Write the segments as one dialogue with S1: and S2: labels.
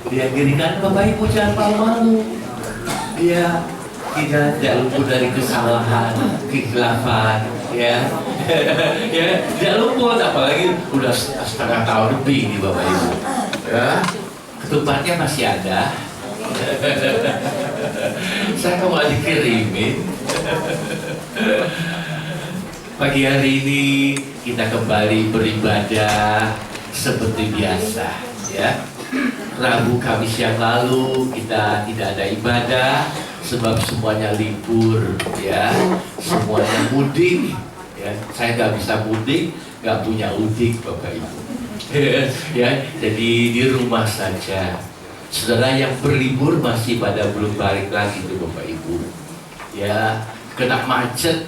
S1: Dia kiri kanan Bapak Ibu jangan malu-malu. Dia tidak luput dari kesalahan, kekhilafan, ya. Ya, tidak luput, apalagi udah setengah tahun lebih nih Bapak Ibu. Ya, ketupatnya masih ada. Saya kok malah dikirimin. Pagi hari ini kita kembali beribadah seperti biasa, ya. Rabu Kamis yang lalu kita tidak ada ibadah sebab semuanya libur, ya. Semuanya mudik, ya. Saya nggak bisa mudik, nggak punya udik, Bapak Ibu. Ya, jadi di rumah saja. Saudara yang berlibur masih pada belum balik lagi tuh Bapak Ibu. Ya, kena macet.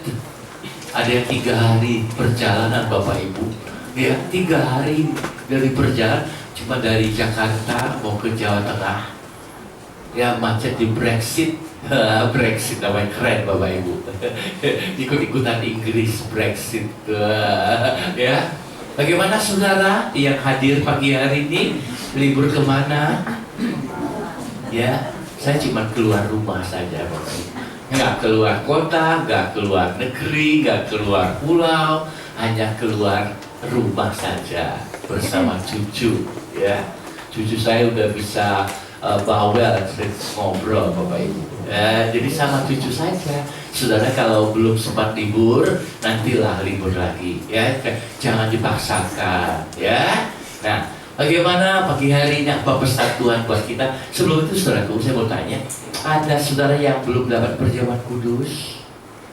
S1: Ada yang 3 hari perjalanan Bapak Ibu. Ya, 3 hari dari perjalanan, cuma dari Jakarta mau ke Jawa Tengah. Ya, macet di Brexit. Brexit namanya keren Bapak Ibu. Ikut-ikutan Inggris Brexit. Ya, bagaimana saudara yang hadir pagi hari ini? Libur kemana? Ya, saya cuma keluar rumah saja Bapak Ibu. Nggak keluar kota, nggak keluar negeri, nggak keluar pulau, hanya keluar rumah saja bersama cucu, ya. Cucu saya udah bisa bawel, ngobrol Bapak Ibu. Jadi sama cucu saja. Saudara kalau belum sempat libur, nantilah libur lagi, ya. Jangan dipaksakan, ya. Nah, bagaimana pagi hari ini, apa pesan Tuhan buat kita? Sebelum itu saudaraku, saya mau tanya, ada saudara yang belum dapat perjamuan kudus?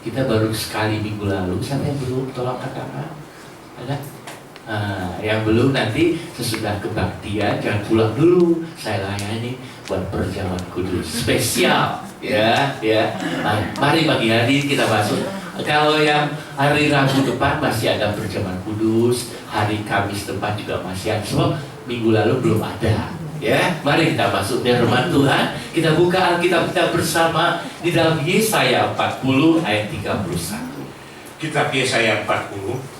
S1: Kita baru sekali minggu lalu. Siapa yang belum? Tolong katakan. Ada? Yang belum nanti sesudah kebaktian jangan pulang dulu. Saya layani buat perjamuan kudus spesial, ya. Mari pagi hari kita masuk. Kalau yang hari Rabu depan masih ada perjamuan kudus, hari Kamis depan juga masih ada. Sebab minggu lalu belum ada. Ya, mari kita masuk di firman Tuhan. Kita buka Alkitab kita bersama di dalam Yesaya 40 ayat 31.
S2: Kitab Yesaya 40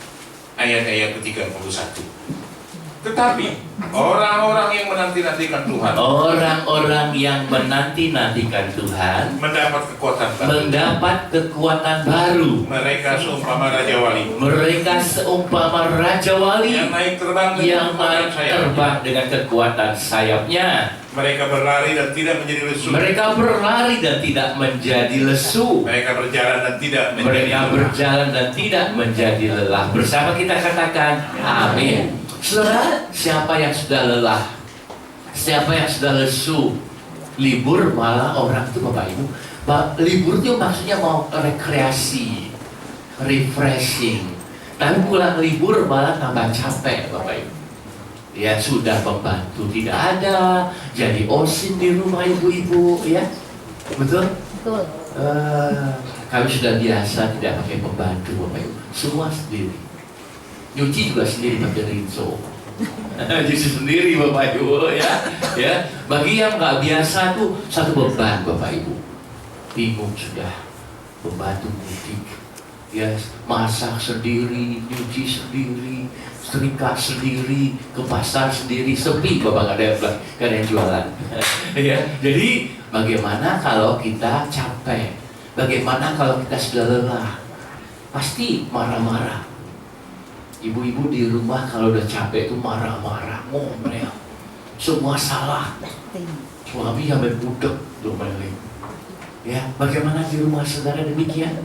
S2: ayat-ayat ke-31. Tetapi orang-orang yang menanti-nantikan Tuhan,
S1: orang-orang yang menanti-nantikan Tuhan
S2: mendapat kekuatan baru.
S1: mendapat kekuatan baru.
S2: Mereka seumpama Raja Wali.
S1: Mereka seumpama Raja Wali
S2: Yang naik terbang
S1: yang naik terbang dengan kekuatan sayapnya.
S2: Mereka berlari dan tidak menjadi lesu.
S1: Mereka berlari dan tidak menjadi lesu.
S2: Mereka berjalan dan tidak menjadi
S1: Mereka
S2: lelah.
S1: berjalan dan tidak menjadi lelah. Bersama kita katakan amin. Saudara, siapa yang sudah lelah? Siapa yang sudah lesu? Libur malah orang itu Bapak Ibu. Libur itu maksudnya mau rekreasi, refreshing. Tapi pulang libur malah tambah capek Bapak Ibu. Ya sudah membantu tidak ada, jadi osin di rumah ibu-ibu, ya. Betul?
S3: Betul.
S1: Kami sudah biasa tidak pakai pembantu Bapak Ibu. Semua sendiri. Nyuci juga sendiri pakai rinso. Nyuci sendiri Bapak Ibu, ya. Bagi yang nggak biasa tuh satu beban Bapak Ibu. Bingung sudah. Pembantu mudik, ya, masak sendiri, nyuci sendiri, setrika sendiri, ke pasar sendiri, sepi Bapak, nggak ada yang jualan. Ya, jadi bagaimana kalau kita capek? Bagaimana kalau kita sudah lelah? Pasti marah-marah. Ibu-ibu di rumah kalau udah capek itu marah-marah, ngomel, semua salah. Suami sampai budek domelin. Ya, bagaimana di rumah saudara demikian?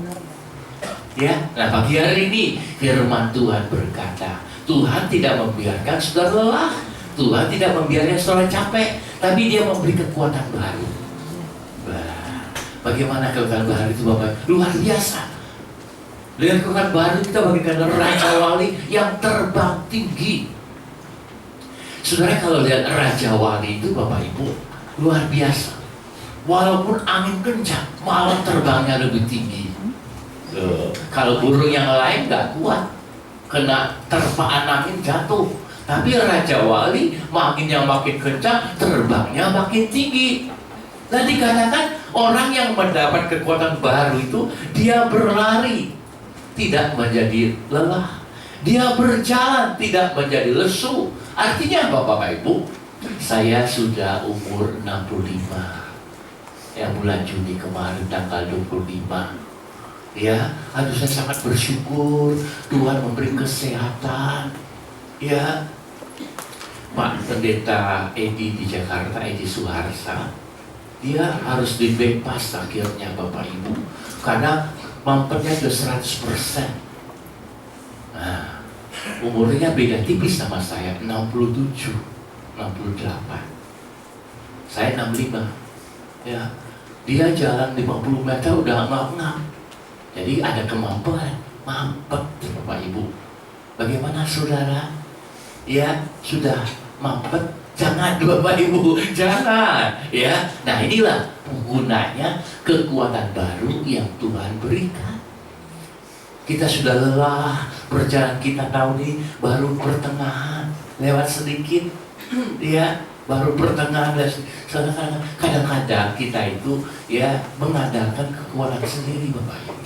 S1: Ya, nah pagi hari ini firman Tuhan berkata, Tuhan tidak membiarkan saudara lelah, Tuhan tidak membiarkan saudara capek, tapi Dia memberi kekuatan baru. Bagaimana kekuatan baru itu Bapak? Luar biasa. Dengan kekuatan baru kita bagaikan Raja Wali yang terbang tinggi. Saudara kalau lihat Raja Wali itu Bapak Ibu luar biasa. Walaupun angin kencang, malah terbangnya lebih tinggi. Kalau burung yang lain nggak kuat, kena terpaan angin jatuh. Tapi Raja Wali makin kencang, terbangnya makin tinggi. Dan dikatakan orang yang mendapat kekuatan baru itu dia berlari, tidak menjadi lelah. Dia berjalan tidak menjadi lesu. Artinya apa Bapak Ibu? Saya sudah umur 65. Ya, bulan Juni kemarin tanggal 25. Ya, aduh saya sangat bersyukur Tuhan memberi kesehatan. Ya, Pak Pendeta Edi di Jakarta, Edi Suharsa, dia harus dibebas akhirnya Bapak Ibu, karena mampernya sudah 100%. Nah, umurnya beda tipis sama saya, 67, 68. Saya 65. Ya, dia jalan 50 meter udah ngap-ngap. Jadi ada kemampuan, mampet Bapak Ibu. Bagaimana saudara? Ya, sudah mampet? Jangan Bapak Ibu, jangan. Ya, nah inilah gunanya kekuatan baru yang Tuhan berikan. Kita sudah lelah, perjalanan kita tahu nih baru pertengahan, lewat sedikit, ya, baru pertengahan. Kadang-kadang kita itu ya mengandalkan kekuatan sendiri Bapak Ibu.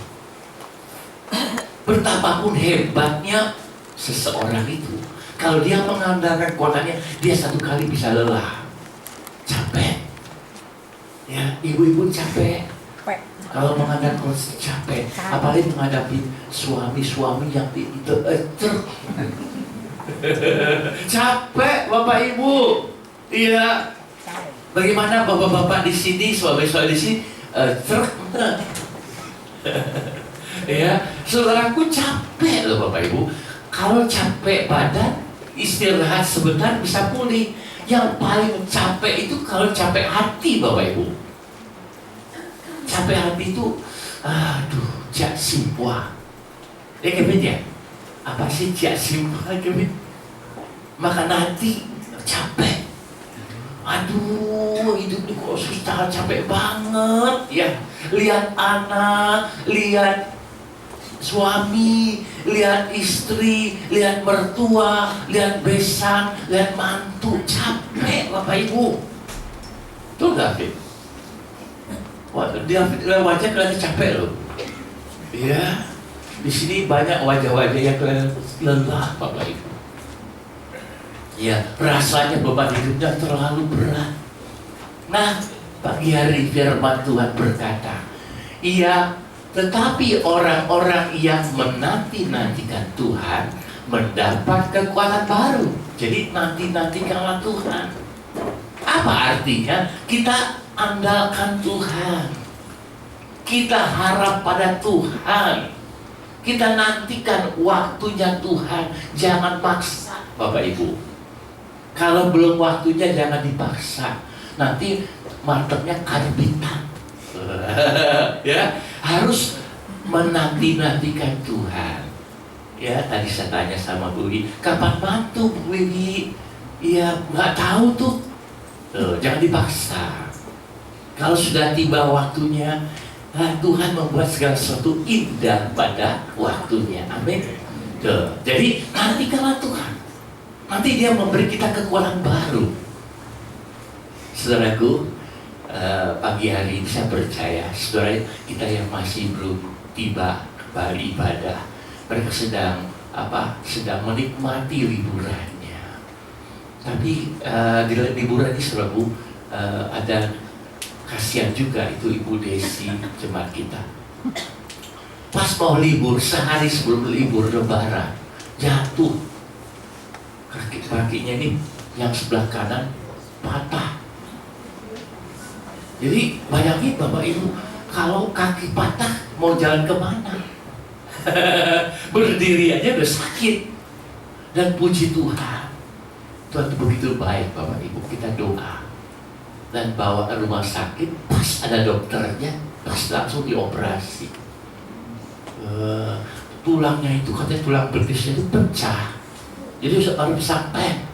S1: Betapapun hebatnya seseorang itu, kalau dia mengandalkan kekuatannya, dia satu kali bisa lelah, capek. Ya, ibu-ibu capek. Kalau mengandalkan kekuatan capek, apalagi menghadapi suami-suami yang itu capek Bapak Ibu. Iya. Bagaimana bapak-bapak di sini, suami-suami di sini ya, saudaraku capek loh Bapak Ibu. Kalau capek badan, istirahat sebentar bisa pulih. Yang paling capek itu kalau capek hati Bapak Ibu. Capek hati itu, aduh, jak simpua. Kevin ya? Apa sih jak simpua Kevin? Makan hati, capek. Aduh, hidup ini kok susah, capek banget ya. Lihat anak, lihat suami, lihat istri, lihat mertua, lihat besan, lihat mantu, capek Bapak Ibu. Tuh David. David wajah kelihatan capek loh. Iya. Di sini banyak wajah-wajah yang kelihatan lelah Bapak Ibu. Ya, rasanya beban hidupnya terlalu berat. Nah, pagi hari firman Tuhan berkata, iya, tetapi orang-orang yang menanti-nantikan Tuhan mendapat kekuatan baru. Jadi nanti-nantikanlah Tuhan. Apa artinya? Kita andalkan Tuhan. Kita harap pada Tuhan. Kita nantikan waktunya Tuhan. Jangan paksa Bapak Ibu. Kalau belum waktunya jangan dipaksa. Nanti marketnya karbitan. Ya, harus menanti-nantikan Tuhan. Ya, tadi saya tanya sama Bu Wiwi, kapan mantu Bu Wiwi? Ya, nggak tahu tuh. Jangan dipaksa. Kalau sudah tiba waktunya, Tuhan membuat segala sesuatu indah pada waktunya. Amin. Jadi nantikanlah Tuhan. Nanti Dia memberi kita kekuatan baru. Saudaraku, pagi hari ini saya percaya saudara kita yang masih belum tiba kembali ibadah, mereka sedang menikmati liburannya. Tapi di liburan ini saudaraku, ada kasihan juga itu Ibu Desi jemaat kita. Pas mau libur, sehari sebelum libur Lebaran, jatuh. Kaki-kakinya ini yang sebelah kanan patah. Jadi bayangin Bapak Ibu, kalau kaki patah mau jalan kemana? Berdiri aja udah sakit. Dan puji Tuhan, Tuhan itu begitu baik Bapak Ibu. Kita doa dan bawa ke rumah sakit, pas ada dokternya, pas langsung dioperasi. Tulangnya itu katanya tulang betisnya itu pecah. Jadi harus sampai.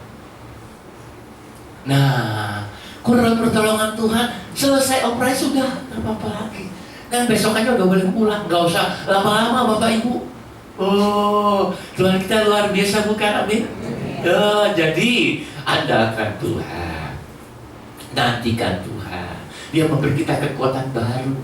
S1: Nah, kurang pertolongan Tuhan, selesai operasi sudah nggak apa-apa lagi. Dan besokannya udah boleh pulang, nggak usah lama-lama Bapak Ibu. Oh, Tuhan kita luar biasa bukan? Amin. Jadi andalkan Tuhan, nantikan Tuhan. Dia memberi kita kekuatan baru.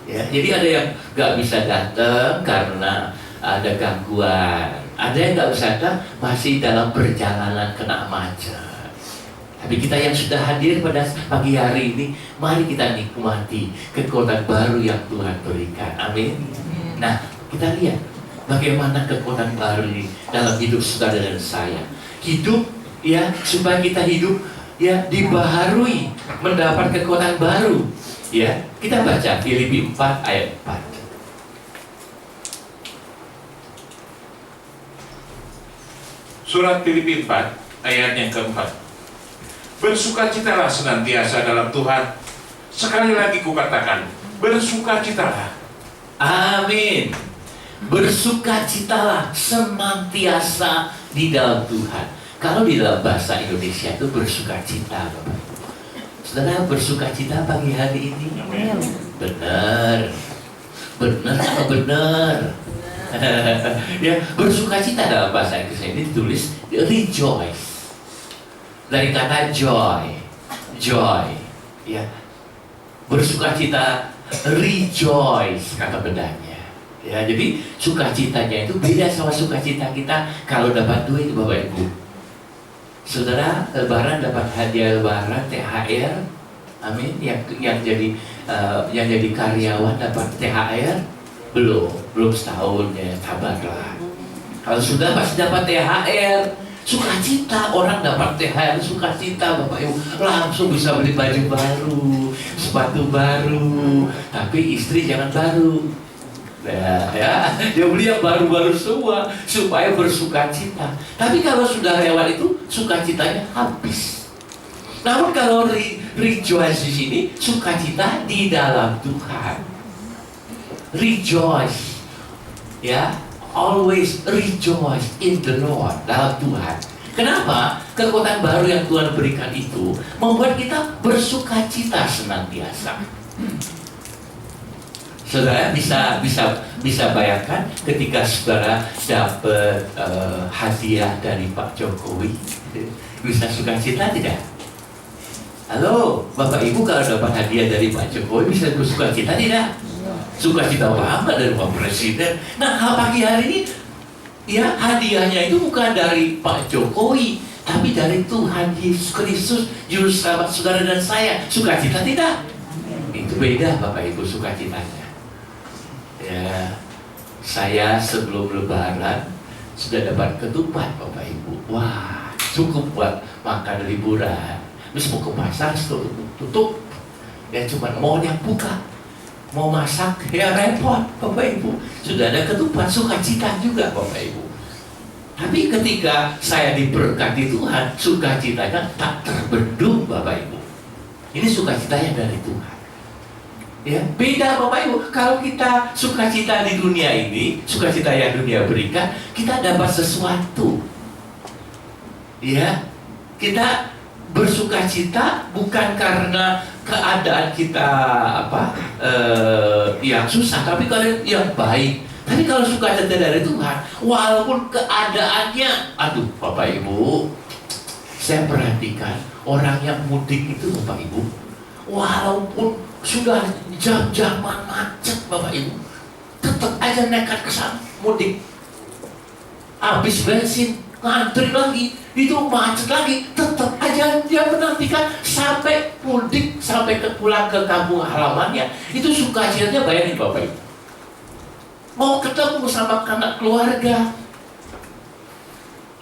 S1: Ya, jadi ada yang nggak bisa datang karena ada gangguan. Ada yang nggak bisa datang masih dalam perjalanan kena macet. Tapi kita yang sudah hadir pada pagi hari ini, mari kita nikmati kekuatan baru yang Tuhan berikan. Amin. Nah, kita lihat bagaimana kekuatan baru ini dalam hidup saudara dan saya. Hidup ya, supaya kita hidup ya dibaharui, mendapat kekuatan baru. Ya, kita baca Filipi 4 ayat 4.
S2: Surat Filipi 4 ayat yang keempat. Bersukacitalah senantiasa dalam Tuhan. Sekali lagi kukatakan, bersukacitalah.
S1: Amin. Bersukacitalah senantiasa di dalam Tuhan. Kalau di dalam bahasa Indonesia itu bersukacita, Bapak. Saudara bersukacita pagi hari ini? Benar. Benar atau benar? Ya, bersukacita dalam bahasa Inggris ini ditulis rejoice. Dari kata joy. Joy. Ya. Bersukacita, rejoice kata bedanya. Ya, jadi sukacitanya itu beda sama sukacita kita kalau dapat duit, Bapak Ibu. Saudara, lebaran dapat hadiah lebaran THR. Amin. Yang jadi karyawan dapat THR belum setahun ya, sabarlah. Kalau sudah pasti dapat THR. Sukacita, orang dapat THR sukacita, Bapak Ibu, langsung bisa beli baju baru, sepatu baru, tapi istri jangan baru. Ya, dia beli yang baru-baru semua supaya bersukacita. Tapi kalau sudah lewat itu, sukacitanya habis. Namun kalau rejoice di sini, sukacita di dalam Tuhan. Rejoice, ya. Always rejoice in the Lord, dalam Tuhan. Kenapa? Kekuatan baru yang Tuhan berikan itu membuat kita bersukacita senantiasa. Saudara bisa bayangkan ketika saudara dapat hadiah dari Pak Jokowi, bisa sukacita tidak? Halo, Bapak Ibu, kalau dapat hadiah dari Pak Jokowi bisa bersukacita tidak? Sukacita banget dari Pak Presiden. Nah, pagi hari ini ya hadiahnya itu bukan dari Pak Jokowi, tapi dari Tuhan Yesus Kristus, Juru Selamat saudara dan saya. Sukacita tidak? Itu beda, Bapak Ibu, sukacitanya. Ya, saya sebelum Lebaran sudah dapat ketupat, Bapak Ibu. Wah, cukup buat makan liburan. Terus mau ke pasar, tutup. Ya cuma mau yang buka. Mau masak, ya repot, Bapak Ibu. Sudah ada ketupat, sukacita juga, Bapak Ibu. Tapi ketika saya diberkati Tuhan, sukacitanya tak terbendung, Bapak Ibu. Ini sukacitanya dari Tuhan. Ya, beda, Bapak Ibu. Kalau kita sukacita di dunia ini, sukacita yang dunia berikan, kita dapat sesuatu. Ya, kita bersukacita bukan karena keadaan kita yang susah, tapi kalau yang baik. Tapi kalau sukacita dari Tuhan, walaupun keadaannya, aduh, Bapak Ibu, saya perhatikan orang yang mudik itu, Bapak Ibu, walaupun sudah jam-jaman macet, Bapak Ibu, tetap aja nekat ke sana mudik. Habis bensin, ngantri lagi, itu macet lagi, tetap aja dia menantikan sampai mudik, sampai pulang ke kampung halamannya. Itu sukacitanya, bayangin Bapak Ibu. Mau ketemu sama anak keluarga,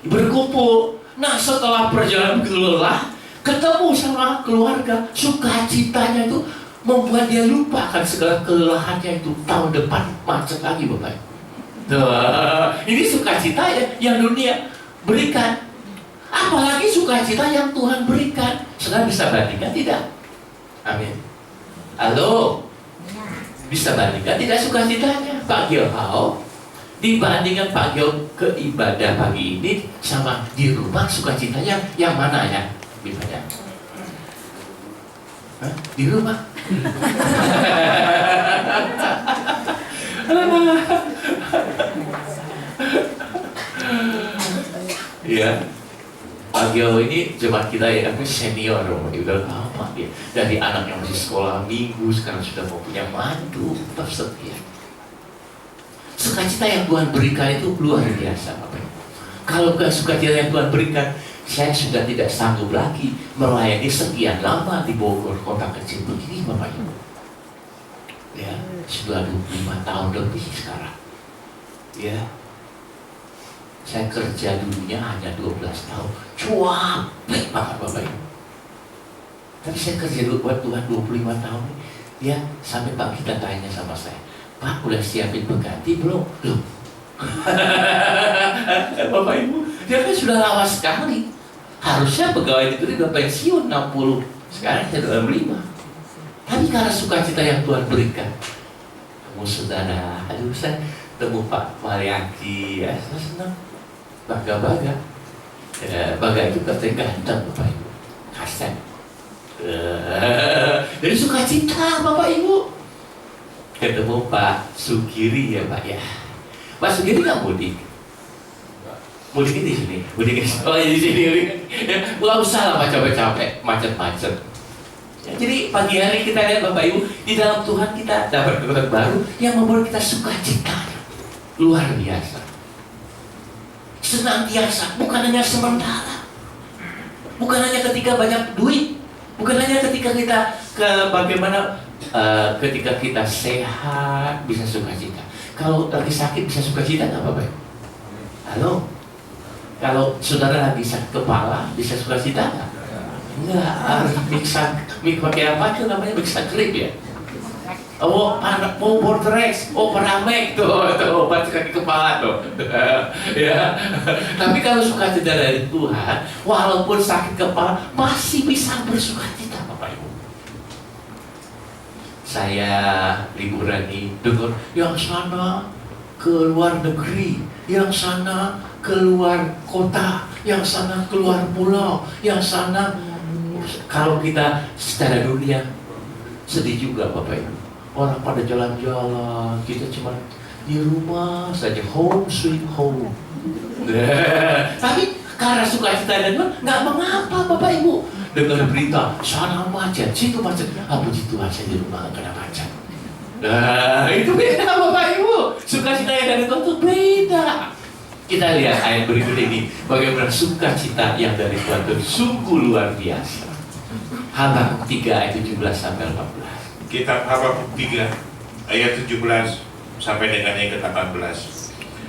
S1: berkumpul. Nah, setelah perjalanan lelah, ketemu sama keluarga, sukacitanya itu membuat dia lupakan segala kelelahannya itu. Tahun depan macet lagi, Bapak Ibu. Nah, ini sukacita yang dunia berikan. Apalagi sukacita yang Tuhan berikan. Saudara bisa bandingkan tidak? Amin. Halo? Bisa bandingkan tidak sukacitanya Pak Gilhao dibandingkan Pak Gil ke ibadah pagi ini sama di rumah, sukacitanya yang mana ya? Ibadah? Hah? Di rumah? Ya, Pak Gio ini jemaat kita ya, aku senior, udah lama ya. Dari anak yang masih sekolah minggu, sekarang sudah mau punya mantu, bersetia. Sukacita yang Tuhan berikan itu luar biasa, Bapak Ibu. Kalau bukan sukacita yang Tuhan berikan, saya sudah tidak sanggup lagi melayani sekian lama di Bogor, kota kecil begini, Bapak Ibu. Ya, sudah 25 tahun lebih sekarang. Ya, saya kerja dulunya hanya 12 tahun. Capek banget, Bapak Ibu. Tapi saya kerja dulu buat Tuhan 25 tahun. Ya, sampai Pak kita tanya sama saya, Pak, udah siapin pengganti belum? Loh. Bapak Ibu, dia kan sudah lama sekali. Harusnya pegawai itu udah pensiun 60. Sekarang saya 25. Tapi karena sukacita yang Tuhan berikan, kamu saudara, aduh saya temu Pak Mariaki, ya saya senang. Baga-baga, Baga itu katanya ganteng, Bapak Ibu, Hasan. Jadi sukacita, Bapak Ibu. Ketemu Pak Sugiri ya Pak ya. Pak Sugiri nggak mudik. Mudik di sini, mudik oh di sini. Nggak usah lah Pak capek-capek, macet-macet. Ya, jadi pagi hari kita lihat Bapak Ibu, di dalam Tuhan kita dapat kekuatan baru yang membuat kita sukacita luar biasa. Senantiasa, bukan hanya sementara, bukan hanya ketika banyak duit, bukan hanya ketika kita bagaimana ketika kita sehat bisa sukacita. Kalau lagi sakit bisa sukacita nggak Bapak Ibu? Halo, kalau saudara lagi sakit kepala bisa sukacita nggak? Enggak, harus pakai apa itu namanya Mixagrip ya. Oh, mau Borderex, oh Paramek tuh obat sakit kepala tuh. Ya. Tapi kalau sukacita dari Tuhan, walaupun sakit kepala masih bisa bersukacita, Bapak Ibu. Saya liburan di dengar yang sana ke luar negeri, yang sana keluar kota, yang sana keluar pulau, yang sana. Kalau kita secara dunia sedih juga, Bapak Ibu. Orang pada jalan-jalan, kita cuma di rumah saja, home sweet home. Tapi karena sukacita dan nggak mengapa Bapak Ibu. Dengar berita, sana macet, situ macet. Ah, puji Tuhan saya di rumah nggak kena macet. Nah, itu beda Bapak Ibu. Sukacita yang dari Tuhan itu beda. Kita lihat ayat berikut ini, bagaimana sukacita yang dari Tuhan itu sungguh luar biasa. Habakuk 3 ayat 17 sampai 18.
S2: Kitab Habakuk 3 ayat 17 sampai dengan yang ke-18.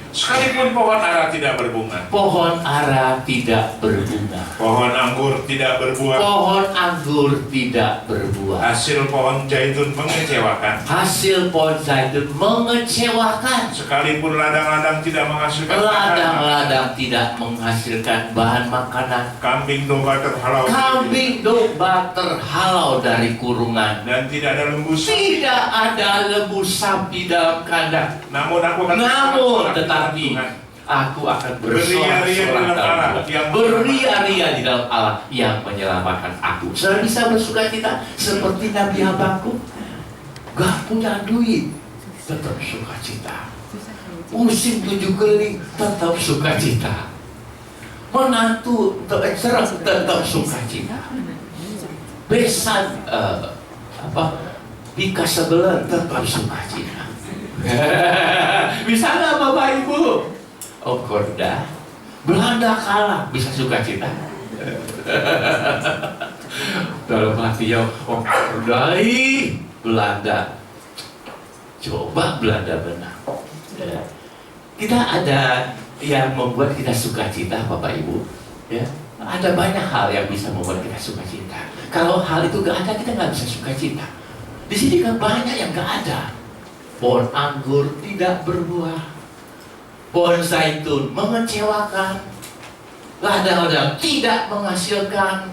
S2: Sekalipun pohon ara tidak berbunga,
S1: Pohon ara tidak berbunga,
S2: pohon anggur tidak berbuah,
S1: pohon anggur tidak berbuah,
S2: hasil pohon zaitun mengecewakan,
S1: hasil pohon zaitun mengecewakan,
S2: sekalipun ladang-ladang tidak menghasilkan
S1: ladang-ladang tidak menghasilkan bahan makanan,
S2: kambing domba terhalau,
S1: kambing domba terhalau dari kurungan,
S2: dan tidak ada lembu sapi.
S1: tidak ada lembu sapi dalam kandang.
S2: Namun aku akan
S1: Tetapi aku akan
S2: beria-ria di dalam Allah yang
S1: beria-ria di dalam Allah yang menyelamatkan aku. Saudara bisa bersukacita seperti Nabi Habakuk. Gak punya duit, tetap sukacita. Musim 7 keliling, tetap sukacita. Menantu terserah, tetap sukacita. Besan Bika sebelah, tetap sukacita. Bisa nggak Bapak Ibu? Oh Korda, Belanda kalah, bisa sukacita. Dalam hati oh Kordai, Belanda. Coba Belanda menang. Ya. Kita ada yang membuat kita sukacita, Bapak Ibu. Ya, ada banyak hal yang bisa membuat kita sukacita. Kalau hal itu nggak ada, kita nggak bisa sukacita. Di sini kan banyak yang nggak ada. Pohon anggur tidak berbuah, pohon zaitun mengecewakan, ladang-ladang tidak menghasilkan,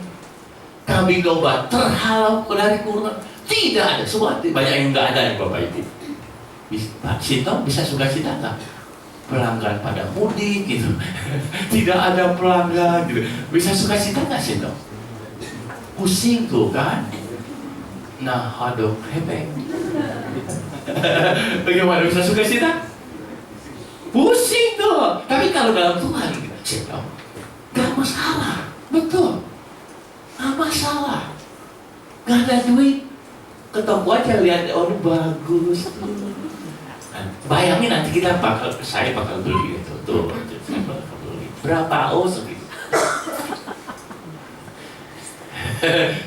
S1: kambing domba terhalau dari kurungan, tidak ada. Semua banyak yang nggak ada nih Bapak Ibu. Pak Sinto bisa sukacita nggak? Pelanggan pada mudik gitu, tidak ada pelanggan gitu. Bisa sukacita nggak Sinto? Pusing tuh kan? Nah, aduh, hebek. Bagaimana bisa sukacita? Pusing tuh. Tapi kalau dalam Tuhan kita gak masalah. Betul, gak masalah. Gak ada duit, ke toko aja lihat, oh ini bagus. Bayangin nanti saya bakal beli itu tuh, saya bakal beli. Berapa? Oh segitu.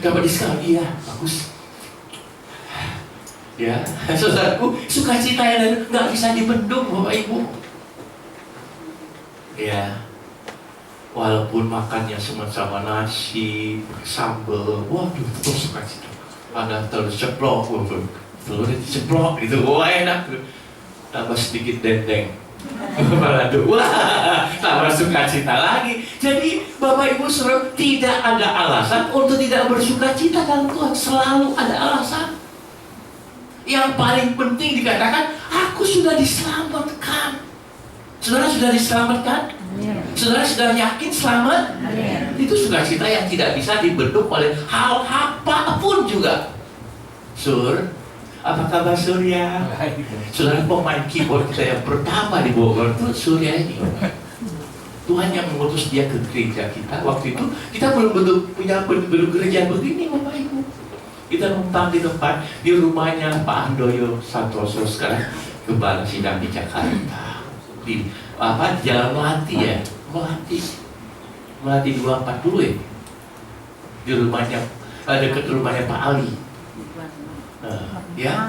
S1: Dapat diskon? Iya, bagus. Ya, saudaraku, sukacita yang nggak bisa dibendung, Bapak Ibu. Ya, walaupun makannya cuma sama nasi, sambal, waduh, itu sukacita. Ada telur ceplok, telur ceplok itu, wah enak. Tambah sedikit dendeng, balado, wah, tambah sukacita lagi. Jadi Bapak Ibu saudara, tidak ada alasan untuk tidak bersukacita dalam Tuhan. Selalu ada alasan. Yang paling penting dikatakan, aku sudah diselamatkan. Saudara sudah diselamatkan? Saudara sudah yakin selamat? Itu sukacita yang tidak bisa dibendung oleh hal apapun juga. Sur, apa kabar Surya? Saudara pemain keyboard kita yang pertama di Bogor itu Surya ini. Tuhan yang mengutus dia ke gereja kita. Waktu itu kita belum punya gereja begini, Bapak Ibu. Kita numpang di tempat di rumahnya Pak Handoyo Santoso, sekarang gembala sidang di Jakarta, di Jalan Melati ya, Melati 240 ya, di rumahnya dekat rumahnya Pak Ali. Ya,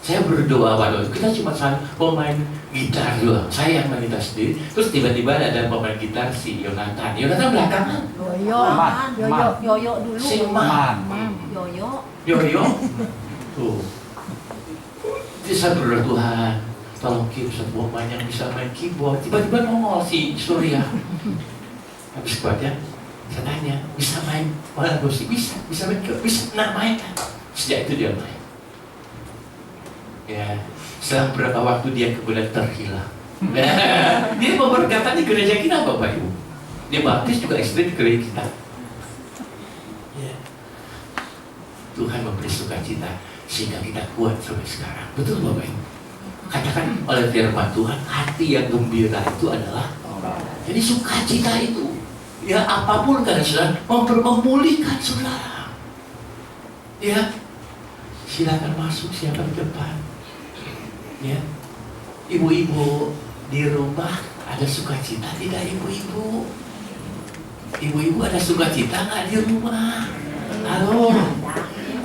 S1: saya berdoa waktu kita cuma pemain gitar doang, saya yang main gitar sendiri. Terus tiba-tiba ada pemain gitar si Yonatan belakangan.
S3: Yoyo dulu.
S1: Si Man. Yoyo. Tuh. Jadi saya berdoa, Tuhan, tolong kirim satu pemain yang bisa main keyboard. Tiba-tiba nongol si Surya. Habis kuatnya, saya tanya, bisa main? Mana musik? Bisa main keyboard? Bisa, main kan? Sejak itu dia main. Ya, selang berapa waktu dia kemudian terhilang. Dia memberkatan di gereja kita, Bapak Ibu. Dia baptis juga istri di gereja kita. Ya. Tuhan memberi sukacita sehingga kita kuat sampai sekarang. Betul Bapak Ibu? Katakan oleh firman Tuhan, hati yang gembira itu adalah jadi sukacita itu. Ya apapun kan saudara, memulihkan saudara. Ya, silakan masuk siapa di depan. Ya, ibu-ibu di rumah ada sukacita tidak ibu-ibu? Ibu-ibu ada sukacita nggak di rumah? Halo,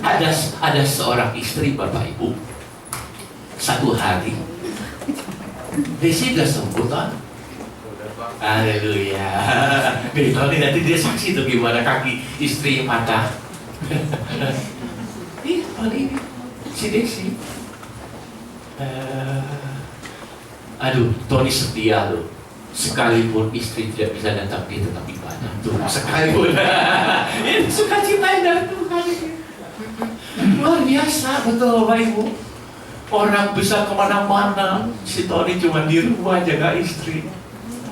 S1: ada seorang istri Bapak Ibu. Satu hari, Desi udah sembuh kan? Haleluya. Betul, nanti dia saksi tuh gimana kaki istri patah. Ih, kali ini si Desi. Aduh, Tony setia loh. Sekalipun istri tidak bisa datang, dia tetap ibadah tuh. Sekalipun. Ini sukacita dari Tuhan. Luar biasa, betul Bapak Ibu. Orang bisa kemana-mana, si Tony cuma di rumah jaga istri.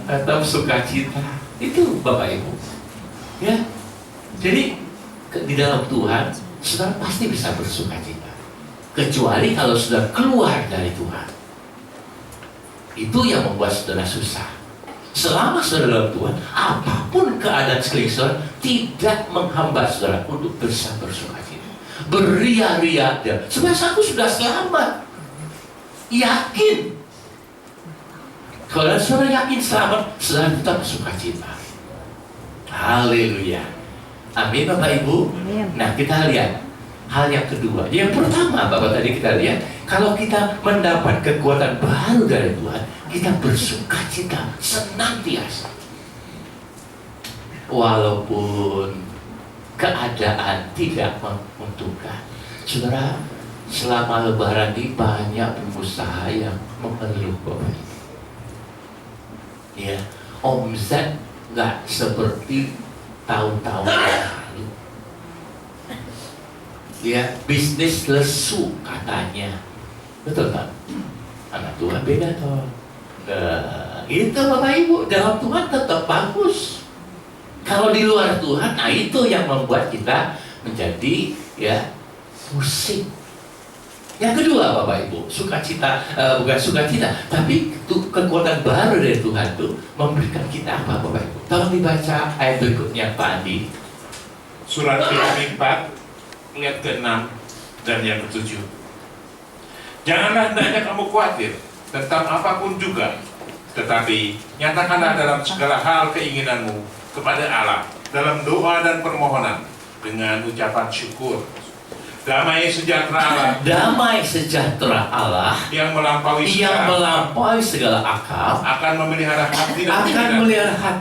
S1: Tetap sukacita. Itu Bapak Ibu. Ya. Jadi di dalam Tuhan, saudara pasti bisa bersukacita. Kecuali kalau sudah keluar dari Tuhan. Itu yang membuat saudara susah. Selama saudara dalam Tuhan, apapun keadaan sekeliling saudara tidak menghambat saudara untuk bisa bersukacita. Beria-ria, sebenarnya aku sudah selamat. Yakin. Kalau saudara yakin selamat, saudara tetap bersukacita. Haleluya. Amin Bapak Ibu. Nah kita lihat hal yang kedua. Yang pertama Bapak tadi kita lihat, kalau kita mendapat kekuatan baru dari Tuhan, kita bersukacita senantiasa. Walaupun keadaan tidak menguntungkan. Saudara, selama lebaran ini banyak pengusaha yang mengeluh Bapak Ibu. Ya, omset nggak seperti tahun-tahun lalu. Ya, bisnis lesu katanya. Betul Pak? Anak Tuhan beda toh. Nah, itu Bapak Ibu, dalam Tuhan tetap bagus. Kalau di luar Tuhan, nah itu yang membuat kita menjadi ya pusing. Yang kedua Bapak Ibu, sukacita, bukan sukacita, tapi kekuatan baru dari Tuhan itu memberikan kita apa Bapak Ibu? Tolong dibaca ayat berikutnya Pak Andi.
S2: Surat Filipi 4 ayat ke-6 dan yang ke-7. Janganlah hendaknya kamu khawatir tentang apapun juga, Tetapi nyatakanlah dalam segala hal keinginanmu kepada Allah dalam doa dan permohonan dengan ucapan syukur. Damai sejahtera Allah
S1: yang melampaui segala akal
S2: akan memelihara hati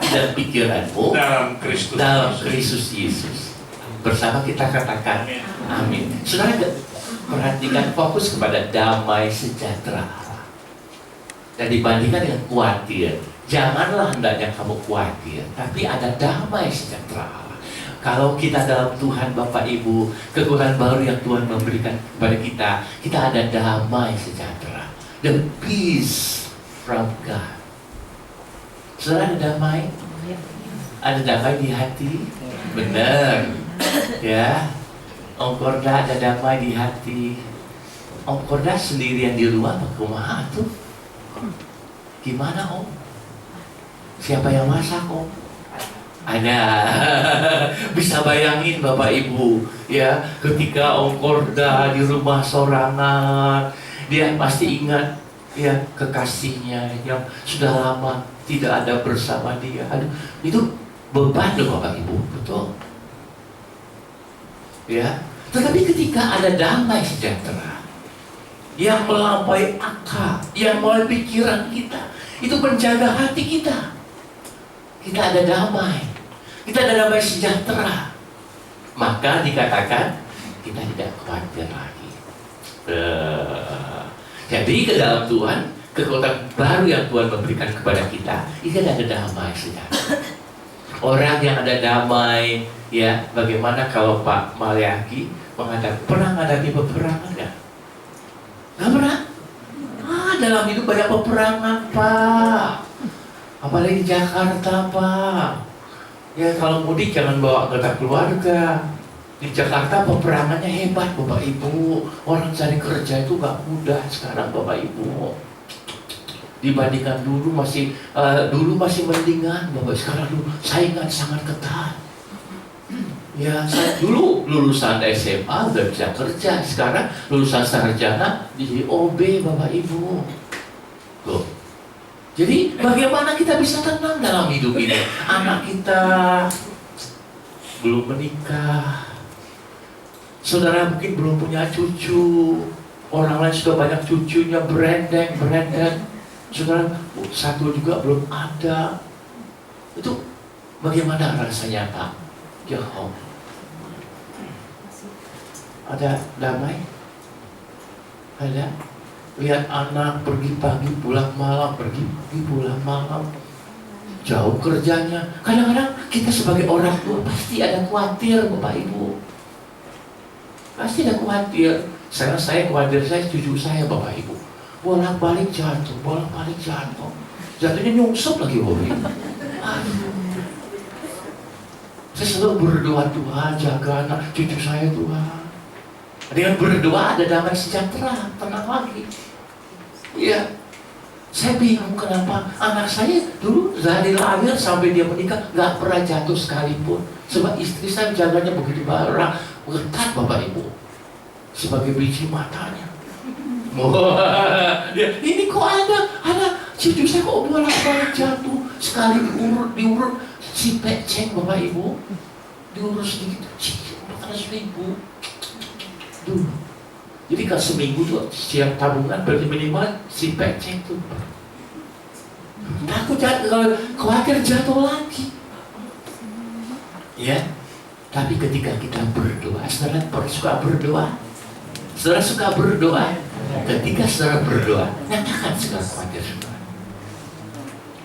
S1: dan pikiranmu
S2: dalam
S1: Kristus Yesus. Bersama kita katakan amin. Saudara, perhatikan, fokus kepada damai sejahtera Allah. Dan dibandingkan dengan khawatir, janganlah hendaknya kamu khawatir, tapi ada damai sejahtera Allah. Kalau kita dalam Tuhan, Bapak Ibu, kekuatan baru yang Tuhan memberikan kepada kita ada damai sejahtera. The peace from God. Saudara, ada damai? Ada damai di hati? Benar. Ya. Om Korda ada damai di hati. Om Korda sendirian di rumah, kumaha tuh? Gimana Om? Siapa yang masak Om? Ada. Bisa bayangin Bapak Ibu, ya, ketika Om Korda di rumah sorangan, dia pasti ingat ya kekasihnya yang sudah lama tidak ada bersama dia. Aduh, itu beban loh Bapak Ibu, betul? Ya, tetapi ketika ada damai sejahtera yang melampaui akal, yang melampaui pikiran kita, itu menjaga hati kita. Kita ada damai, kita ada damai sejahtera. Maka dikatakan kita tidak khawatir lagi. Jadi ke dalam Tuhan, kekuatan baru yang Tuhan memberikan kepada kita, itu ada damai sejahtera. Orang yang ada damai, ya, bagaimana kalau Pak Malyaki pernah menghadapi peperangan nggak? Nggak pernah. Dalam hidup banyak peperangan, Pak. Apalagi di Jakarta, Pak. Ya, kalau mudik jangan bawa anggota keluarga. Di Jakarta peperangannya hebat, Bapak Ibu. Orang cari kerja itu gak mudah sekarang, Bapak Ibu. Dibandingkan dulu masih mendingan, Bapak. Sekarang dulu saingan sangat ketat. Ya, saya dulu lulusan SMA udah bisa kerja. Sekarang lulusan sarjana di OB, Bapak Ibu. Tuh. Jadi bagaimana kita bisa tenang dalam hidup ini? Anak kita belum menikah, saudara mungkin belum punya cucu, orang lain sudah banyak cucunya, berendeng, saudara satu juga belum ada. Itu bagaimana rasanya, Pak? Ya Allah, ada damai? Ada? Lihat anak pergi pagi pulang malam, pergi pagi pulang malam, jauh kerjanya. Kadang-kadang kita sebagai orang tua pasti ada khawatir, Bapak Ibu. Pasti ada khawatir. Saya khawatir, saya cucu saya, Bapak Ibu. Bolak-balik jatuh. Jatuhnya nyungsep lagi, Bapak Ibu. Aduh. Saya selalu berdoa, Tuhan jaga anak cucu saya, Tuhan. Dengan berdoa ada damai sejahtera, tenang lagi. Iya, saya bingung kenapa anak saya dulu dari lahir sampai dia menikah nggak pernah jatuh sekalipun. Sebab istri saya jaganya begitu ketat, Bapak Ibu, sebagai biji matanya. Ya, ini kok ada cucu saya kok bolak-balik jatuh, sekali diurut si peceng, Bapak Ibu, diurus sedikit, karena seminggu. Jadi kalau seminggu tuh siap tabungan berarti minimal si peceng tuh. Takut kalau khawatir jatuh lagi. Ya, tapi ketika kita berdoa, saudara suka berdoa. Saudara suka berdoa. Ketika saudara berdoa, nyatakan segala khawatir saudara.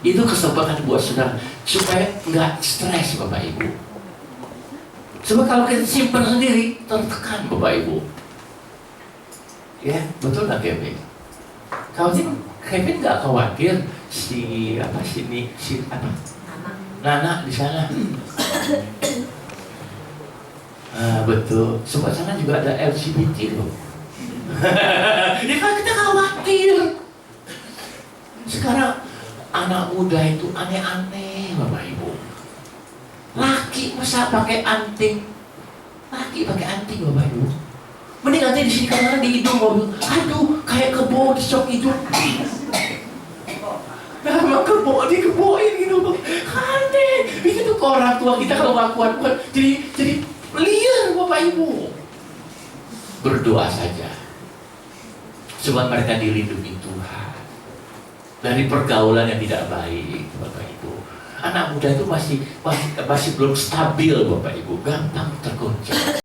S1: Itu kesempatan buat saudara supaya nggak stres, Bapak Ibu. Sebab kalau kita simpan sendiri tertekan, Bapak Ibu. Ya, betul nggak Kevin? Kevin nggak khawatir si Nana di sana. Betul. Sebab sana juga ada LGBT loh. Ini kan kita khawatir. Sekarang anak muda itu aneh-aneh, Bapak Ibu. Laki masa pakai anting? Laki pakai anting, Bapak Ibu. Mending nanti di sini karena di hidung mobil. Aduh, kayak kebo di sok hidung. Nama dikeboin gitu. Aneh. Itu tuh ke orang tua kita kalau nggak kuat-kuat jadi liar Bapak Ibu. Berdoa saja. Supaya mereka dilindungi Tuhan dari pergaulan yang tidak baik, Bapak Ibu. Anak muda itu masih belum stabil, Bapak Ibu, gampang tergoncang.